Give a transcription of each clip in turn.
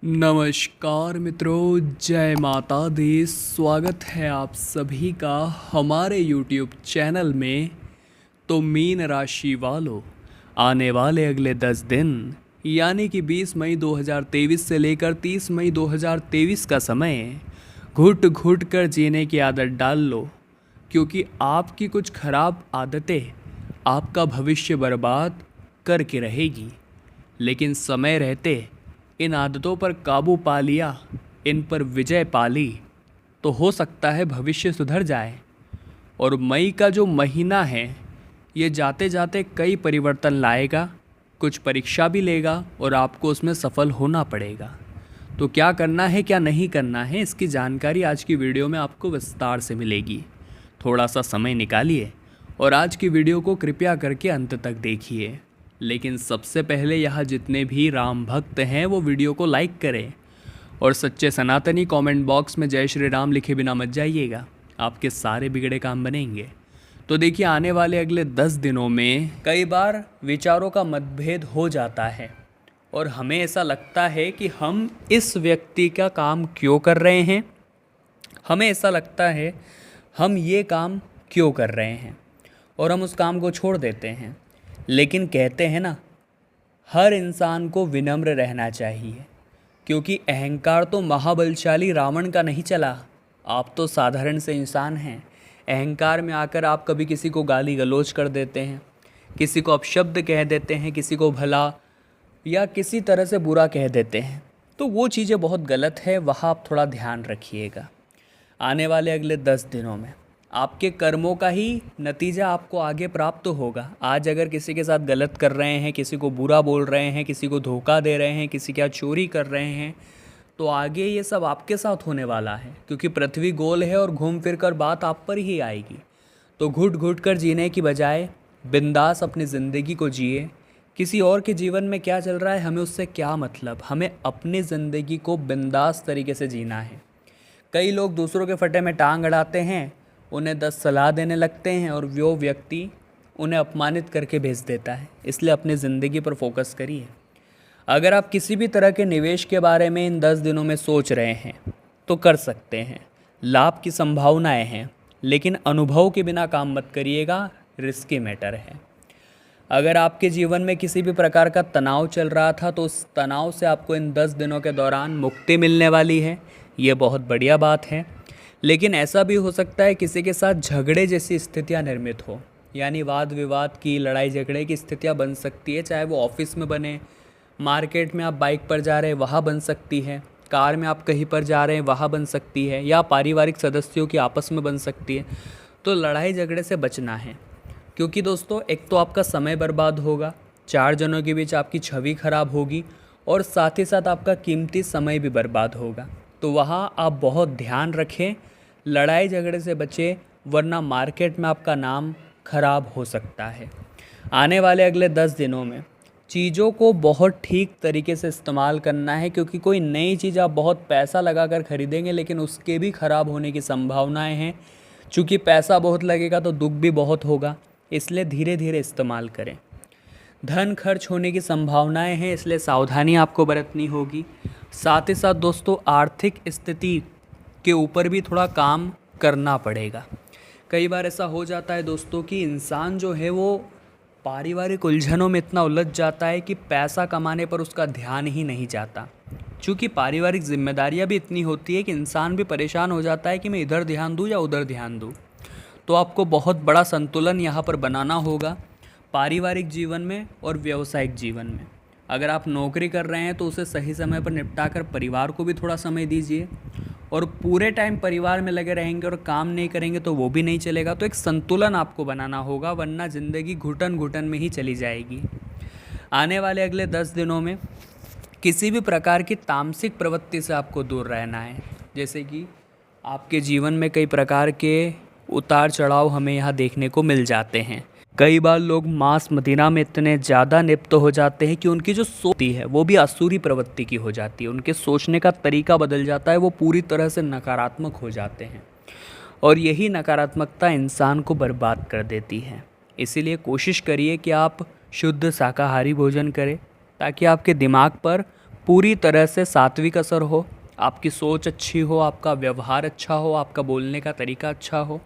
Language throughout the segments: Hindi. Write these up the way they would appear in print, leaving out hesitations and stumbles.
नमस्कार मित्रों, जय माता दी। स्वागत है आप सभी का हमारे YouTube चैनल में। तो मीन राशि वालों, आने वाले अगले 10 दिन यानी कि 20 मई 2023 से लेकर 30 मई 2023 का समय घुट घुट कर जीने की आदत डाल लो, क्योंकि आपकी कुछ खराब आदतें आपका भविष्य बर्बाद करके रहेगी। लेकिन समय रहते इन आदतों पर काबू पा लिया, इन पर विजय पा ली, तो हो सकता है भविष्य सुधर जाए। और मई का जो महीना है ये जाते जाते कई परिवर्तन लाएगा, कुछ परीक्षा भी लेगा और आपको उसमें सफल होना पड़ेगा। तो क्या करना है क्या नहीं करना है, इसकी जानकारी आज की वीडियो में आपको विस्तार से मिलेगी। थोड़ा सा समय निकालिए और आज की वीडियो को कृपया करके अंत तक देखिए। लेकिन सबसे पहले यहाँ जितने भी राम भक्त हैं वो वीडियो को लाइक करें और सच्चे सनातनी कमेंट बॉक्स में जय श्री राम लिखे बिना मत जाइएगा, आपके सारे बिगड़े काम बनेंगे। तो देखिए, आने वाले अगले 10 दिनों में कई बार विचारों का मतभेद हो जाता है और हमें ऐसा लगता है कि हम इस व्यक्ति का काम क्यों कर रहे हैं, हमें ऐसा लगता है हम ये काम क्यों कर रहे हैं और हम उस काम को छोड़ देते हैं। लेकिन कहते हैं ना, हर इंसान को विनम्र रहना चाहिए, क्योंकि अहंकार तो महाबलशाली रावण का नहीं चला। आप तो साधारण से इंसान हैं। अहंकार में आकर आप कभी किसी को गाली गलौज कर देते हैं, किसी को अपशब्द कह देते हैं, किसी को भला या किसी तरह से बुरा कह देते हैं। तो वो चीज़ें बहुत गलत है, वहाँ आप थोड़ा ध्यान रखिएगा। आने वाले अगले 10 दिनों में आपके कर्मों का ही नतीजा आपको आगे प्राप्त होगा। आज अगर किसी के साथ गलत कर रहे हैं, किसी को बुरा बोल रहे हैं, किसी को धोखा दे रहे हैं, किसी क्या चोरी कर रहे हैं, तो आगे ये सब आपके साथ होने वाला है, क्योंकि पृथ्वी गोल है और घूम फिर कर बात आप पर ही आएगी। तो घुट घुट कर जीने की बजाय बिंदास अपनी ज़िंदगी को जिए। किसी और के जीवन में क्या चल रहा है हमें उससे क्या मतलब, हमें अपनी ज़िंदगी को बिंदास तरीके से जीना है। कई लोग दूसरों के फटे में टांग अड़ाते हैं, उन्हें 10 सलाह देने लगते हैं और वो व्यक्ति उन्हें अपमानित करके भेज देता है। इसलिए अपनी ज़िंदगी पर फोकस करिए। अगर आप किसी भी तरह के निवेश के बारे में इन 10 दिनों में सोच रहे हैं तो कर सकते हैं, लाभ की संभावनाएं हैं, लेकिन अनुभव के बिना काम मत करिएगा, रिस्की मैटर है। अगर आपके जीवन में किसी भी प्रकार का तनाव चल रहा था तो उस तनाव से आपको इन 10 दिनों के दौरान मुक्ति मिलने वाली है। ये बहुत बढ़िया बात है। लेकिन ऐसा भी हो सकता है किसी के साथ झगड़े जैसी स्थितियां निर्मित हो, यानी वाद विवाद की, लड़ाई झगड़े की स्थितियां बन सकती है। चाहे वो ऑफिस में बने, मार्केट में आप बाइक पर जा रहे हैं वहाँ बन सकती है, कार में आप कहीं पर जा रहे हैं वहाँ बन सकती है, या पारिवारिक सदस्यों की आपस में बन सकती है। तो लड़ाई झगड़े से बचना है, क्योंकि दोस्तों एक तो आपका समय बर्बाद होगा, 4 जनों के बीच आपकी छवि खराब होगी और साथ ही साथ आपका कीमती समय भी बर्बाद होगा। तो वहाँ आप बहुत ध्यान रखें, लड़ाई झगड़े से बचें, वरना मार्केट में आपका नाम खराब हो सकता है। आने वाले अगले 10 दिनों में चीज़ों को बहुत ठीक तरीके से इस्तेमाल करना है, क्योंकि कोई नई चीज़ आप बहुत पैसा लगाकर खरीदेंगे लेकिन उसके भी ख़राब होने की संभावनाएं हैं। चूँकि पैसा बहुत लगेगा तो दुख भी बहुत होगा, इसलिए धीरे धीरे इस्तेमाल करें। धन खर्च होने की संभावनाएं हैं, इसलिए सावधानी आपको बरतनी होगी। साथ ही साथ दोस्तों आर्थिक स्थिति के ऊपर भी थोड़ा काम करना पड़ेगा। कई बार ऐसा हो जाता है दोस्तों कि इंसान जो है वो पारिवारिक उलझनों में इतना उलझ जाता है कि पैसा कमाने पर उसका ध्यान ही नहीं जाता। चूँकि पारिवारिक जिम्मेदारियां भी इतनी होती है कि इंसान भी परेशान हो जाता है कि मैं इधर ध्यान दूँ या उधर ध्यान दूँ। तो आपको बहुत बड़ा संतुलन यहाँ पर बनाना होगा, पारिवारिक जीवन में और व्यावसायिक जीवन में। अगर आप नौकरी कर रहे हैं तो उसे सही समय पर निपटा कर परिवार को भी थोड़ा समय दीजिए, और पूरे टाइम परिवार में लगे रहेंगे और काम नहीं करेंगे तो वो भी नहीं चलेगा। तो एक संतुलन आपको बनाना होगा, वरना ज़िंदगी घुटन घुटन में ही चली जाएगी। आने वाले अगले 10 दिनों में किसी भी प्रकार की तामसिक प्रवृत्ति से आपको दूर रहना है। जैसे कि आपके जीवन में कई प्रकार के उतार चढ़ाव हमें यहाँ देखने को मिल जाते हैं। कई बार लोग मांस मदिरा में इतने ज़्यादा लिप्त हो जाते हैं कि उनकी जो सोच है वो भी आसुरी प्रवृत्ति की हो जाती है। उनके सोचने का तरीका बदल जाता है, वो पूरी तरह से नकारात्मक हो जाते हैं और यही नकारात्मकता इंसान को बर्बाद कर देती है। इसीलिए कोशिश करिए कि आप शुद्ध शाकाहारी भोजन करें, ताकि आपके दिमाग पर पूरी तरह से सात्विक असर हो, आपकी सोच अच्छी हो, आपका व्यवहार अच्छा हो, आपका बोलने का तरीका अच्छा हो,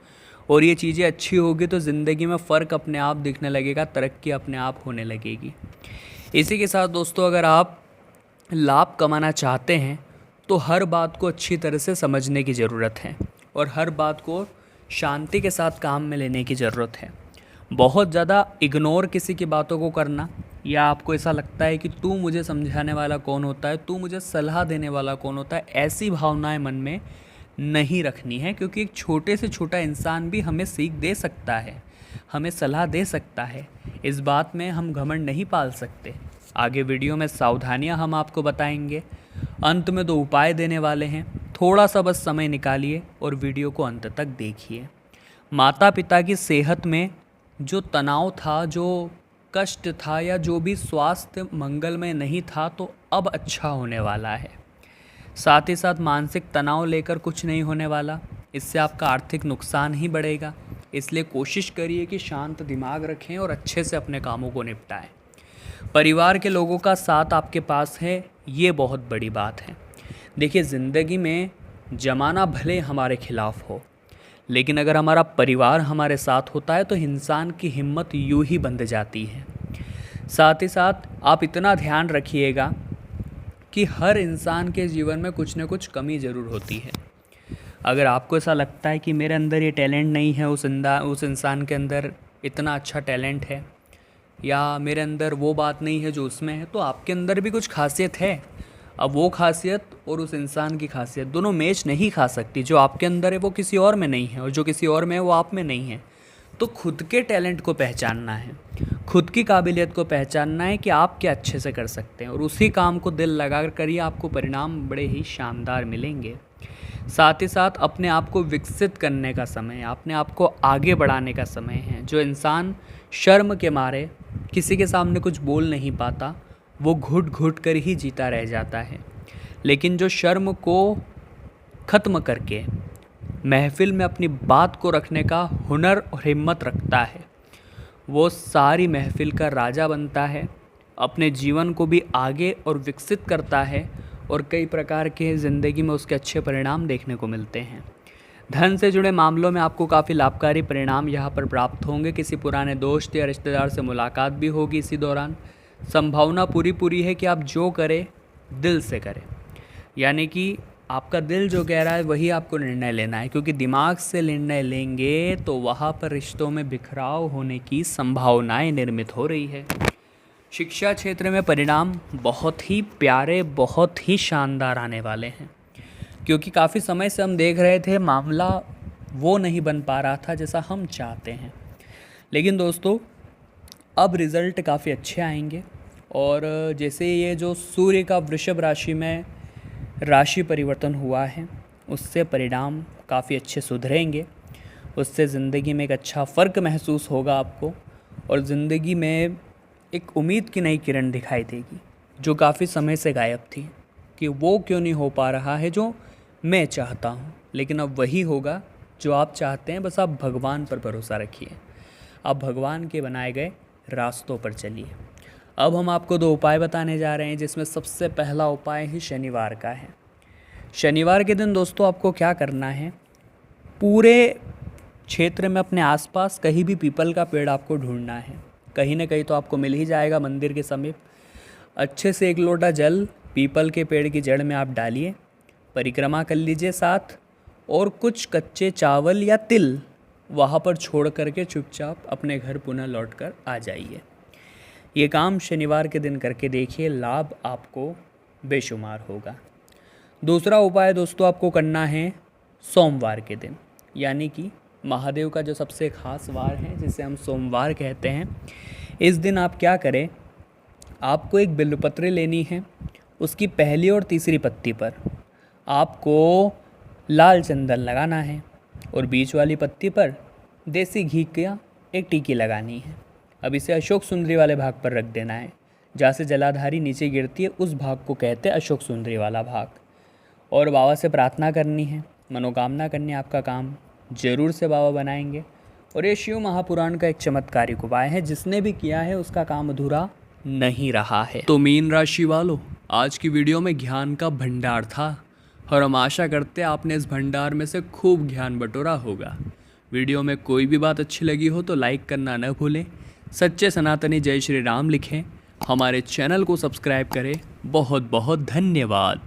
और ये चीज़ें अच्छी होगी तो ज़िंदगी में फ़र्क अपने आप दिखने लगेगा, तरक्की अपने आप होने लगेगी। इसी के साथ दोस्तों, अगर आप लाभ कमाना चाहते हैं तो हर बात को अच्छी तरह से समझने की ज़रूरत है और हर बात को शांति के साथ काम में लेने की ज़रूरत है। बहुत ज़्यादा इग्नोर किसी की बातों को करना, या आपको ऐसा लगता है कि तू मुझे समझाने वाला कौन होता है, तू मुझे सलाह देने वाला कौन होता है, ऐसी भावनाएं मन में नहीं रखनी है। क्योंकि एक छोटे से छोटा इंसान भी हमें सीख दे सकता है, हमें सलाह दे सकता है। इस बात में हम घमंड नहीं पाल सकते। आगे वीडियो में सावधानियां हम आपको बताएंगे। अंत में 2 उपाय देने वाले हैं, थोड़ा सा बस समय निकालिए और वीडियो को अंत तक देखिए। माता पिता की सेहत में जो तनाव था, जो कष्ट था, या जो भी स्वास्थ्य मंगलमय नहीं था, तो अब अच्छा होने वाला है। साथ ही साथ मानसिक तनाव लेकर कुछ नहीं होने वाला, इससे आपका आर्थिक नुकसान ही बढ़ेगा। इसलिए कोशिश करिए कि शांत दिमाग रखें और अच्छे से अपने कामों को निपटाएं। परिवार के लोगों का साथ आपके पास है, ये बहुत बड़ी बात है। देखिए, ज़िंदगी में ज़माना भले हमारे खिलाफ़ हो, लेकिन अगर हमारा परिवार हमारे साथ होता है तो इंसान की हिम्मत यूं ही बंध जाती है। साथ ही साथ आप इतना ध्यान रखिएगा कि हर इंसान के जीवन में कुछ न कुछ कमी ज़रूर होती है। अगर आपको ऐसा लगता है कि मेरे अंदर ये टैलेंट नहीं है, उस इंसान के अंदर इतना अच्छा टैलेंट है, या मेरे अंदर वो बात नहीं है जो उसमें है, तो आपके अंदर भी कुछ खासियत है। अब वो खासियत और उस इंसान की खासियत दोनों मैच नहीं खा सकती। जो आपके अंदर है वो किसी और में नहीं है, और जो किसी और में है वो आप में नहीं है। तो खुद के टैलेंट को पहचानना है, खुद की काबिलियत को पहचानना है कि आप क्या अच्छे से कर सकते हैं, और उसी काम को दिल लगा कर करिए, आपको परिणाम बड़े ही शानदार मिलेंगे। साथ ही साथ अपने आप को विकसित करने का समय है, अपने आप को आगे बढ़ाने का समय है। जो इंसान शर्म के मारे किसी के सामने कुछ बोल नहीं पाता, वो घुट घुट कर ही जीता रह जाता है। लेकिन जो शर्म को ख़त्म करके महफिल में अपनी बात को रखने का हुनर और हिम्मत रखता है, वो सारी महफिल का राजा बनता है, अपने जीवन को भी आगे और विकसित करता है, और कई प्रकार के ज़िंदगी में उसके अच्छे परिणाम देखने को मिलते हैं। धन से जुड़े मामलों में आपको काफ़ी लाभकारी परिणाम यहाँ पर प्राप्त होंगे। किसी पुराने दोस्त या रिश्तेदार से मुलाकात भी होगी इसी दौरान। संभावना पूरी है कि आप जो करें दिल से करें, यानी कि आपका दिल जो कह रहा है वही आपको निर्णय लेना है, क्योंकि दिमाग से निर्णय लेंगे तो वहाँ पर रिश्तों में बिखराव होने की संभावनाएं निर्मित हो रही है। शिक्षा क्षेत्र में परिणाम बहुत ही प्यारे, बहुत ही शानदार आने वाले हैं, क्योंकि काफ़ी समय से हम देख रहे थे मामला वो नहीं बन पा रहा था जैसा हम चाहते हैं। लेकिन दोस्तों, अब रिज़ल्ट काफ़ी अच्छे आएंगे, और जैसे ये जो सूर्य का वृषभ राशि में राशि परिवर्तन हुआ है, उससे परिणाम काफ़ी अच्छे सुधरेंगे। उससे ज़िंदगी में एक अच्छा फ़र्क महसूस होगा आपको, और ज़िंदगी में एक उम्मीद की नई किरण दिखाई देगी, जो काफ़ी समय से गायब थी, कि वो क्यों नहीं हो पा रहा है जो मैं चाहता हूँ। लेकिन अब वही होगा जो आप चाहते हैं। बस आप भगवान पर भरोसा रखिए, आप भगवान के बनाए गए रास्तों पर चलिए। अब हम आपको 2 उपाय बताने जा रहे हैं, जिसमें सबसे पहला उपाय ही शनिवार का है। शनिवार के दिन दोस्तों आपको क्या करना है, पूरे क्षेत्र में अपने आसपास कहीं भी पीपल का पेड़ आपको ढूंढना है। कहीं ना कहीं तो आपको मिल ही जाएगा मंदिर के समीप। अच्छे से 1 लोटा जल पीपल के पेड़ की जड़ में आप डालिए, परिक्रमा कर लीजिए साथ, और कुछ कच्चे चावल या तिल वहाँ पर छोड़ करके चुपचाप अपने घर पुनः लौट कर आ जाइए। ये काम शनिवार के दिन करके देखिए, लाभ आपको बेशुमार होगा। दूसरा उपाय दोस्तों आपको करना है सोमवार के दिन, यानी कि महादेव का जो सबसे खास वार है, जिसे हम सोमवार कहते हैं। इस दिन आप क्या करें, आपको एक बिल्वपत्र लेनी है, उसकी पहली और तीसरी पत्ती पर आपको लाल चंदन लगाना है, और बीच वाली पत्ती पर देसी घी का एक टिक्की लगानी है। अब इसे अशोक सुंदरी वाले भाग पर रख देना है, जहाँ से जलाधारी नीचे गिरती है, उस भाग को कहते हैं अशोक सुंदरी वाला भाग। और बाबा से प्रार्थना करनी है, मनोकामना करनी है, आपका काम जरूर से बाबा बनाएंगे। और ये शिव महापुराण का एक चमत्कारिक उपाय है, जिसने भी किया है उसका काम अधूरा नहीं रहा है। तो मीन राशि वालों, आज की वीडियो में ज्ञान का भंडार था और हम आशा करते हैं आपने इस भंडार में से खूब ज्ञान बटोरा होगा। वीडियो में कोई भी बात अच्छी लगी हो तो लाइक करना न भूलें, सच्चे सनातनी जय श्री राम लिखें, हमारे चैनल को सब्सक्राइब करें। बहुत बहुत धन्यवाद।